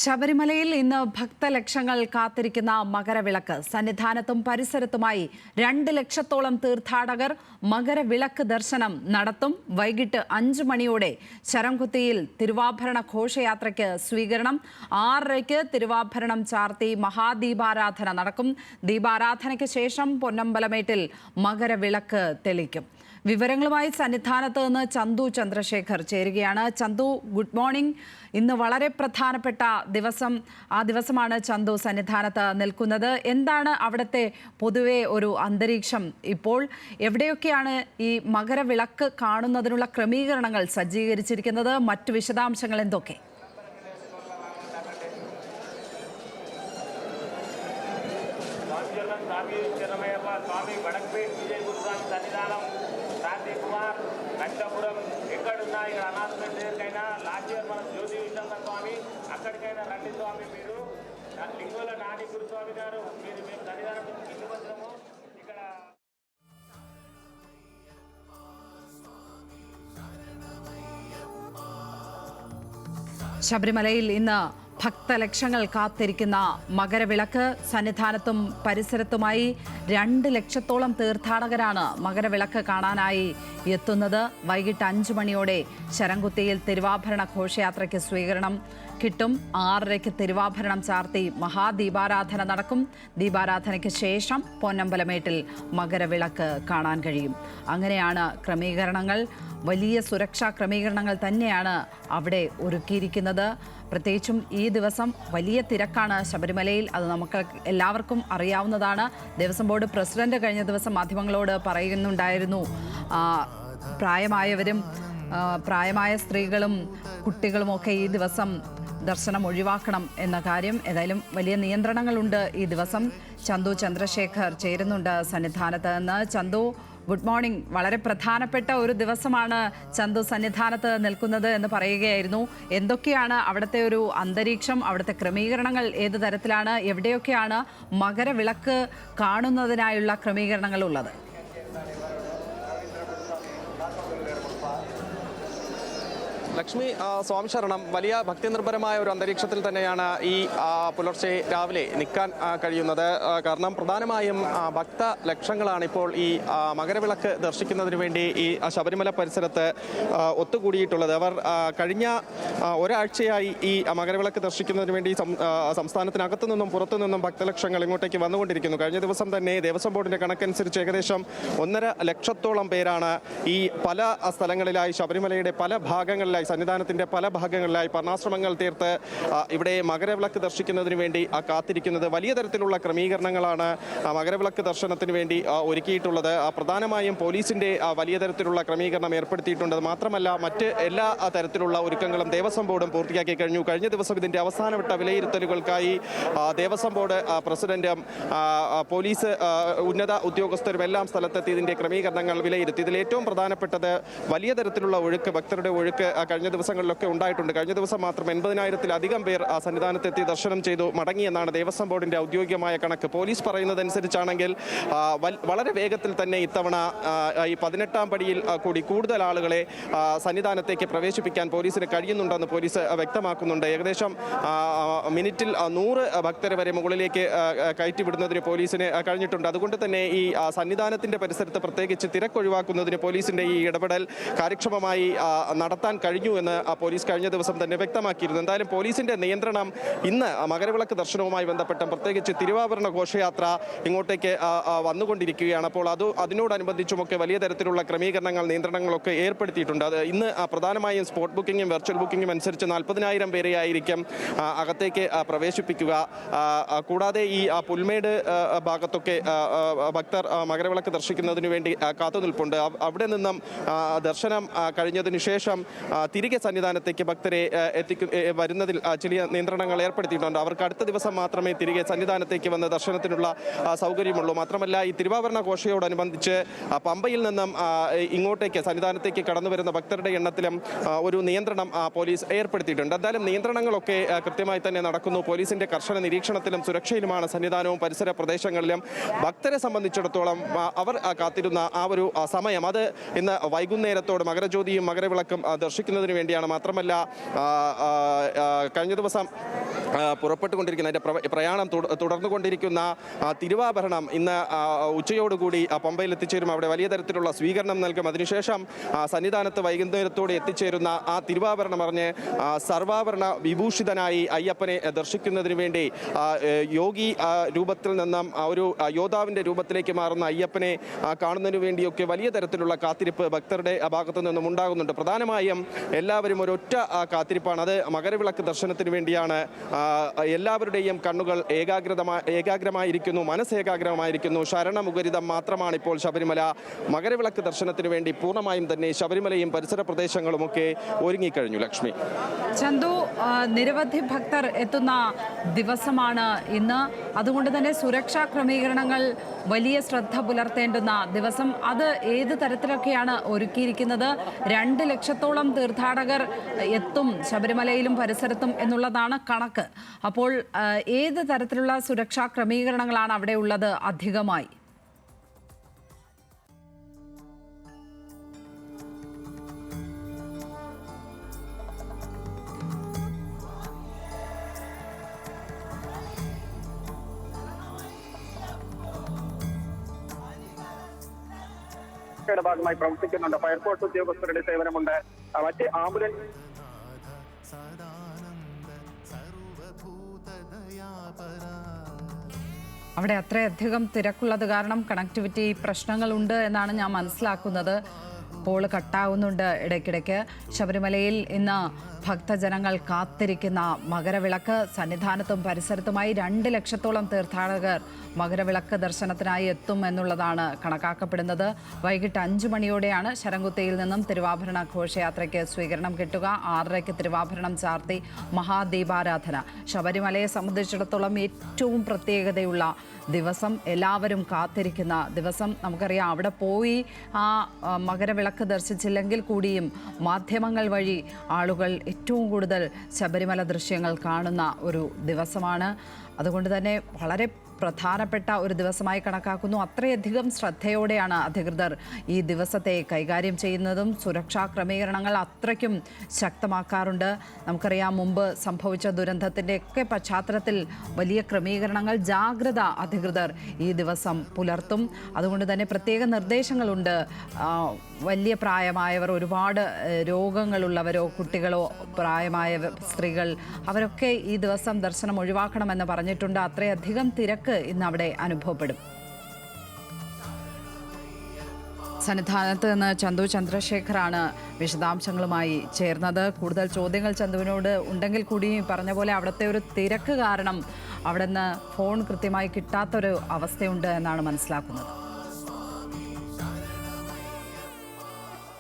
ശബരിമലയിൽ ഇന്ന് ഭക്തലക്ഷങ്ങൾ കാത്തിരിക്കുന്ന മകരവിളക്ക്. സന്നിധാനത്തും പരിസരത്തുമായി 2 ലക്ഷത്തോളം തീർത്ഥാടകർ മകരവിളക്ക് ദർശനം നടത്തും. വൈകിട്ട് 5 മണിയോടെ ശരംകുത്തിയിൽ തിരുവാഭരണ ഘോഷയാത്രയ്ക്ക് സ്വീകരണം. 6:30 തിരുവാഭരണം ചാർത്തി മഹാദീപാരാധന നടക്കും. ദീപാരാധനയ്ക്ക് ശേഷം പൊന്നമ്പലമേട്ടിൽ മകരവിളക്ക് തെളിക്കും. വിവരങ്ങളുമായി സന്നിധാനത്ത് നിന്ന് ചന്തു ചന്ദ്രശേഖർ ചേരുകയാണ്. Chandu, good morning. ഇന്ന് വളരെ പ്രധാനപ്പെട്ട ദിവസമാണ് ചന്തു സന്നിധാനത്ത് നിൽക്കുന്നത്. എന്താണ് അവിടുത്തെ പൊതുവെ ഒരു അന്തരീക്ഷം ഇപ്പോൾ? എവിടെയൊക്കെയാണ് ഈ മകരവിളക്ക് കാണുന്നതിനുള്ള ക്രമീകരണങ്ങൾ സജ്ജീകരിച്ചിരിക്കുന്നത്? മറ്റു വിശദാംശങ്ങൾ എന്തൊക്കെ? కంఠపురం ఎక్కడున్నా ఇక్కడ అనౌన్స్మెంట్ దేనికైనా లాస్ట్ ఇయర్ మన జ్యోతి విశ్వంగా స్వామి అక్కడికైనా రండి స్వామి. మీరు లింగోల నాని గురుస్వామి గారు మీరు మేము సన్నిధానం ఇంటి వచ్చినాము. ఇక్కడ ശബരിമലയിൽ ഇന്ന് ഭക്തലക്ഷങ്ങൾ കാത്തിരിക്കുന്ന മകരവിളക്ക്. സന്നിധാനത്തും പരിസരത്തുമായി 2 ലക്ഷത്തോളം തീർത്ഥാടകരാണ് മകരവിളക്ക് കാണാനായി എത്തുന്നത്. വൈകിട്ട് 5 മണിയോടെ ശരംകുത്തിയിൽ തിരുവാഭരണ ഘോഷയാത്രയ്ക്ക് സ്വീകരണം കിട്ടും. 6:30 തിരുവാഭരണം ചാർത്തി മഹാദീപാരാധന നടക്കും. ദീപാരാധനയ്ക്ക് ശേഷം പൊന്നമ്പലമേട്ടിൽ മകരവിളക്ക് കാണാൻ കഴിയും. അങ്ങനെയാണ് ക്രമീകരണങ്ങൾ. വലിയ സുരക്ഷാ ക്രമീകരണങ്ങൾ തന്നെയാണ് അവിടെ ഒരുക്കിയിരിക്കുന്നത്. പ്രത്യേകിച്ചും ഈ ദിവസം വലിയ തിരക്കാണ് ശബരിമലയിൽ. അത് നമുക്ക് എല്ലാവർക്കും അറിയാവുന്നതാണ്. ദേവസ്വം ബോർഡ് പ്രസിഡന്റ് കഴിഞ്ഞ ദിവസം മാധ്യമങ്ങളോട് പറയുന്നുണ്ടായിരുന്നു, പ്രായമായ സ്ത്രീകളും കുട്ടികളുമൊക്കെ ഈ ദിവസം ദർശനം ഒഴിവാക്കണം എന്ന കാര്യം. ഏതായാലും വലിയ നിയന്ത്രണങ്ങളുണ്ട് ഈ ദിവസം. ചന്തു ചന്ദ്രശേഖർ ചേരുന്നുണ്ട് സന്നിധാനത്ത് നിന്ന്. Chandu, good morning. വളരെ പ്രധാനപ്പെട്ട ഒരു ദിവസമാണ് ചന്തു സന്നിധാനത്ത് നിൽക്കുന്നത് എന്ന് പറയുകയായിരുന്നു. എന്തൊക്കെയാണ് അവിടുത്തെ ഒരു അന്തരീക്ഷം? അവിടുത്തെ ക്രമീകരണങ്ങൾ ഏത് തരത്തിലാണ്? എവിടെയൊക്കെയാണ് മകരവിളക്ക് കാണുന്നതിനായുള്ള ക്രമീകരണങ്ങൾ ഉള്ളത്? ലക്ഷ്മി, സ്വാമി ശരണം. വലിയ ഭക്തിനിർഭരമായ ഒരു അന്തരീക്ഷത്തിൽ തന്നെയാണ് ഈ പുലർച്ചെ രാവിലെ നിൽക്കാൻ കഴിയുന്നത്. കാരണം പ്രധാനമായും ഭക്തലക്ഷങ്ങളാണ് ഇപ്പോൾ ഈ മകരവിളക്ക് ദർശിക്കുന്നതിന് വേണ്ടി ഈ ശബരിമല പരിസരത്ത് ഒത്തുകൂടിയിട്ടുള്ളത്. അവർ കഴിഞ്ഞ ഒരാഴ്ചയായി ഈ മകരവിളക്ക് ദർശിക്കുന്നതിന് വേണ്ടി സംസ്ഥാനത്തിനകത്തു നിന്നും പുറത്തു നിന്നും ഭക്തലക്ഷങ്ങൾ ഇങ്ങോട്ടേക്ക് വന്നുകൊണ്ടിരിക്കുന്നു. കഴിഞ്ഞ ദിവസം തന്നെ ദേവസ്വം ബോർഡിന്റെ കണക്കനുസരിച്ച് ഏകദേശം 1.5 ലക്ഷത്തോളം പേരാണ് ഈ പല സ്ഥലങ്ങളിലായി ശബരിമലയുടെ പല ഭാഗങ്ങളിലായി സന്നിധാനത്തിന്റെ പല ഭാഗങ്ങളിലായി പർണാശ്രമങ്ങൾ തീർത്ത് ഇവിടെ മകരവിളക്ക് ദർശിക്കുന്നതിന് വേണ്ടി കാത്തിരിക്കുന്നത്. വലിയ തരത്തിലുള്ള ക്രമീകരണങ്ങളാണ് മകരവിളക്ക് ദർശനത്തിന് വേണ്ടി ഒരുക്കിയിട്ടുള്ളത്. പ്രധാനമായും പോലീസിന്റെ വലിയ തരത്തിലുള്ള ക്രമീകരണം ഏർപ്പെടുത്തിയിട്ടുണ്ട്. മാത്രമല്ല മറ്റ് എല്ലാ തരത്തിലുള്ള ഒരുക്കങ്ങളും ദേവസ്വം ബോർഡും പൂർത്തിയാക്കി കഴിഞ്ഞു. കഴിഞ്ഞ ദിവസം ഇതിന്റെ അവസാനവട്ട വിലയിരുത്തലുകൾക്കായി ദേവസ്വം ബോർഡ് പ്രസിഡന്റും പോലീസ് ഉന്നത ഉദ്യോഗസ്ഥരും എല്ലാം സ്ഥലത്തെത്തി ഇതിന്റെ ക്രമീകരണങ്ങൾ വിലയിരുത്തി. ഇതിൽ ഏറ്റവും പ്രധാനപ്പെട്ടത് വലിയ തരത്തിലുള്ള ഒഴുക്ക്, ഭക്തരുടെ ഒഴുക്ക് കഴിഞ്ഞ ദിവസങ്ങളിലൊക്കെ ഉണ്ടായിട്ടുണ്ട്. കഴിഞ്ഞ ദിവസം മാത്രം 80,000-ലധികം പേർ സന്നിധാനത്തെത്തി ദർശനം ചെയ്തു മടങ്ങിയെന്നാണ് ദേവസ്വം ബോർഡിന്റെ ഔദ്യോഗികമായ കണക്ക്. പോലീസ് പറയുന്നതനുസരിച്ചാണെങ്കിൽ വളരെ വേഗത്തിൽ തന്നെ ഇത്തവണ ഈ 18ാം പടിയിൽ കൂടി കൂടുതൽ ആളുകളെ സന്നിധാനത്തേക്ക് പ്രവേശിപ്പിക്കാൻ പോലീസിന് കഴിയുന്നുണ്ടെന്ന് പോലീസ് വ്യക്തമാക്കുന്നുണ്ട്. ഏകദേശം മിനിറ്റിൽ 100 ഭക്തരെ വരെ മുകളിലേക്ക് കയറ്റിവിടുന്നതിന് പോലീസിന് കഴിഞ്ഞിട്ടുണ്ട്. അതുകൊണ്ട് തന്നെ ഈ സന്നിധാനത്തിന്റെ പരിസരത്ത് പ്രത്യേകിച്ച് തിരക്കൊഴിവാക്കുന്നതിന് പോലീസിന്റെ ഈ ഇടപെടൽ കാര്യക്ഷമമായി നടത്താൻ കഴിഞ്ഞു എന്ന് പോലീസ് കഴിഞ്ഞ ദിവസം തന്നെ വ്യക്തമാക്കിയിരുന്നു. എന്തായാലും പോലീസിന്റെ നിയന്ത്രണം ഇന്ന് മകരവിളക്ക് ദർശനവുമായി ബന്ധപ്പെട്ട പ്രത്യേകിച്ച് തിരുവാഭരണ ഘോഷയാത്ര ഇങ്ങോട്ടേക്ക് വന്നുകൊണ്ടിരിക്കുകയാണ്. അപ്പോൾ അതിനോടനുബന്ധിച്ചുമൊക്കെ വലിയ തരത്തിലുള്ള ക്രമീകരണങ്ങൾ, നിയന്ത്രണങ്ങളൊക്കെ ഏർപ്പെടുത്തിയിട്ടുണ്ട്. അത് ഇന്ന് പ്രധാനമായും സ്പോട്ട് ബുക്കിങ്ങും വെർച്വൽ ബുക്കിങ്ങും അനുസരിച്ച് 40,000 പേരെ ആയിരിക്കും അകത്തേക്ക് പ്രവേശിപ്പിക്കുക. കൂടാതെ ഈ പുൽമേട് ഭാഗത്തൊക്കെ ഭക്തർ മകരവിളക്ക് ദർശിക്കുന്നതിന് വേണ്ടി കാത്തുനിൽപ്പുണ്ട്. അവിടെ നിന്നും ദർശനം കഴിഞ്ഞതിന് ശേഷം തിരികെ സന്നിധാനത്തേക്ക് ഭക്തരെ വരുന്നതിൽ ചില നിയന്ത്രണങ്ങൾ ഏർപ്പെടുത്തിയിട്ടുണ്ട്. അവർക്ക് അടുത്ത ദിവസം മാത്രമേ തിരികെ സന്നിധാനത്തേക്ക് വന്ന് ദർശനത്തിനുള്ള സൗകര്യമുള്ളൂ. മാത്രമല്ല ഈ തിരുവാഭരണ ഘോഷയോടനുബന്ധിച്ച് പമ്പയിൽ നിന്നും ഇങ്ങോട്ടേക്ക് സന്നിധാനത്തേക്ക് കടന്നു വരുന്ന ഭക്തരുടെ എണ്ണത്തിലും ഒരു നിയന്ത്രണം പോലീസ് ഏർപ്പെടുത്തിയിട്ടുണ്ട്. എന്തായാലും നിയന്ത്രണങ്ങളൊക്കെ കൃത്യമായി തന്നെ നടക്കുന്നു. പോലീസിന്റെ കർശന നിരീക്ഷണത്തിലും സുരക്ഷയിലുമാണ് സന്നിധാനവും പരിസര പ്രദേശങ്ങളിലും. ഭക്തരെ സംബന്ധിച്ചിടത്തോളം അവർ കാത്തിരുന്ന ആ ഒരു സമയം അത് ഇന്ന് വൈകുന്നേരത്തോട് മകരജ്യോതിയും മകരവിളക്കും ദർശിക്കുന്ന ദർശിക്കുന്നതിന് വേണ്ടിയാണ്. മാത്രമല്ല കഴിഞ്ഞ ദിവസം പുറപ്പെട്ടുകൊണ്ടിരിക്കുന്ന അതിൻ്റെ പ്രയാണം തുടർന്നുകൊണ്ടിരിക്കുന്ന തിരുവാഭരണം ഇന്ന് ഉച്ചയോടുകൂടി പമ്പയിൽ എത്തിച്ചേരും. അവിടെ വലിയ തരത്തിലുള്ള സ്വീകരണം നൽകും. അതിനുശേഷം സന്നിധാനത്ത് വൈകുന്നേരത്തോടെ എത്തിച്ചേരുന്ന ആ തിരുവാഭരണം അറിഞ്ഞ് സർവാഭരണ വിഭൂഷിതനായി അയ്യപ്പനെ ദർശിക്കുന്നതിന് വേണ്ടി യോഗി രൂപത്തിൽ നിന്നും ഒരു യോദ്ധാവിൻ്റെ രൂപത്തിലേക്ക് മാറുന്ന അയ്യപ്പനെ കാണുന്നതിന് വേണ്ടിയൊക്കെ വലിയ തരത്തിലുള്ള കാത്തിരിപ്പ് ഭക്തരുടെ ഭാഗത്തു നിന്നും ഉണ്ടാകുന്നുണ്ട്. പ്രധാനമായും എല്ലാവരും ഒരൊറ്റ കാത്തിരിപ്പാണ്. അത് മകരവിളക്ക് ദർശനത്തിന് വേണ്ടിയാണ്. എല്ലാവരുടെയും കണ്ണുകൾ ഏകാഗ്രമായിരിക്കുന്നു, മനസ്സേകാഗ്രമായിരിക്കുന്നു. ശരണമുഖരിതം മാത്രമാണ് ഇപ്പോൾ ശബരിമല. മകരവിളക്ക് ദർശനത്തിന് വേണ്ടി പൂർണ്ണമായും തന്നെ ശബരിമലയും പരിസര പ്രദേശങ്ങളുമൊക്കെ ഒരുങ്ങിക്കഴിഞ്ഞു. ലക്ഷ്മി. ചന്തു, നിരവധി ഭക്തർ എത്തുന്ന ദിവസമാണ് ഇന്ന്. അതുകൊണ്ട് തന്നെ സുരക്ഷാ ക്രമീകരണങ്ങൾ വലിയ ശ്രദ്ധ പുലർത്തേണ്ടുന്ന ദിവസം. അത് ഏത് തരത്തിലൊക്കെയാണ് ഒരുക്കിയിരിക്കുന്നത്? 2 ലക്ഷത്തോളം തീർത്ഥാടകർ എത്തും ശബരിമലയിലും പരിസരത്തും എന്നുള്ളതാണ് കണക്ക്. അപ്പോൾ ഏത് തരത്തിലുള്ള സുരക്ഷാ ക്രമീകരണങ്ങളാണ് അവിടെ ഉള്ളത് അധികമായി? ഭാഗമായി പ്രവർത്തിക്കുന്നുണ്ട്. ഫയർഫോഴ്സ് ഉദ്യോഗസ്ഥരുടെ സേവനമുണ്ട്. മറ്റ് ആംബുലൻസ് അവിടെ അത്രയധികം തിരക്കുള്ളത് കാരണം കണക്ടിവിറ്റി പ്രശ്നങ്ങളുണ്ട് എന്നാണ് ഞാൻ മനസ്സിലാക്കുന്നത്. കോള് കട്ടാവുന്നുണ്ട് ഇടയ്ക്കിടയ്ക്ക്. ശബരിമലയിൽ ഇന്ന് ഭക്തജനങ്ങൾ കാത്തിരിക്കുന്ന മകരവിളക്ക്. സന്നിധാനത്തും പരിസരത്തുമായി 2 ലക്ഷത്തോളം തീർത്ഥാടകർ മകരവിളക്ക് ദർശനത്തിനായി എത്തും എന്നുള്ളതാണ് കണക്കാക്കപ്പെടുന്നത്. വൈകിട്ട് 5 മണിയോടെയാണ് ശരംകുത്തിയിൽ നിന്നും തിരുവാഭരണ ഘോഷയാത്രയ്ക്ക് സ്വീകരണം കിട്ടുക. 6:30 തിരുവാഭരണം ചാർത്തി മഹാദീപാരാധന. ശബരിമലയെ സംബന്ധിച്ചിടത്തോളം ഏറ്റവും പ്രത്യേകതയുള്ള ദിവസം, എല്ലാവരും കാത്തിരിക്കുന്ന ദിവസം. നമുക്കറിയാം, അവിടെ പോയി ആ മകരവിളക്ക് ദർശിച്ചില്ലെങ്കിൽ കൂടിയും മാധ്യമങ്ങൾ വഴി ആളുകൾ ഏറ്റവും കൂടുതൽ ശബരിമല ദൃശ്യങ്ങൾ കാണുന്ന ഒരു ദിവസമാണ്. അതുകൊണ്ട് തന്നെ വളരെ പ്രധാനപ്പെട്ട ഒരു ദിവസമായി കണക്കാക്കുന്നു. അത്രയധികം ശ്രദ്ധയോടെയാണ് അധികൃതർ ഈ ദിവസത്തെ കൈകാര്യം ചെയ്യുന്നതും. സുരക്ഷാ ക്രമീകരണങ്ങൾ അത്രയ്ക്കും ശക്തമാക്കാറുണ്ട്. നമുക്കറിയാം, മുമ്പ് സംഭവിച്ച ദുരന്തത്തിൻ്റെയൊക്കെ പശ്ചാത്തലത്തിൽ വലിയ ക്രമീകരണങ്ങൾ, ജാഗ്രത അധികൃതർ ഈ ദിവസം പുലർത്തും. അതുകൊണ്ട് തന്നെ പ്രത്യേക നിർദ്ദേശങ്ങളുണ്ട്. വലിയ പ്രായമായവർ, ഒരുപാട് രോഗങ്ങളുള്ളവരോ, കുട്ടികളോ, പ്രായമായ സ്ത്രീകൾ, അവരൊക്കെ ഈ ദിവസം ദർശനം ഒഴിവാക്കണമെന്ന് പറഞ്ഞിട്ടുണ്ട്. അത്രയധികം തിരക്ക് ഇന്ന് അവിടെ അനുഭവപ്പെടും. സന്നിധാനത്ത് നിന്ന് ചന്തു ചന്ദ്രശേഖറാണ് വിശദാംശങ്ങളുമായി ചേർന്നത്. കൂടുതൽ ചോദ്യങ്ങൾ ചന്തുവിനോട് ഉണ്ടെങ്കിൽ കൂടി പറഞ്ഞ പോലെ അവിടുത്തെ ഒരു തിരക്ക് കാരണം അവിടെ നിന്ന് ഫോൺ കൃത്യമായി കിട്ടാത്തൊരു അവസ്ഥയുണ്ട് എന്നാണ് മനസ്സിലാക്കുന്നത്.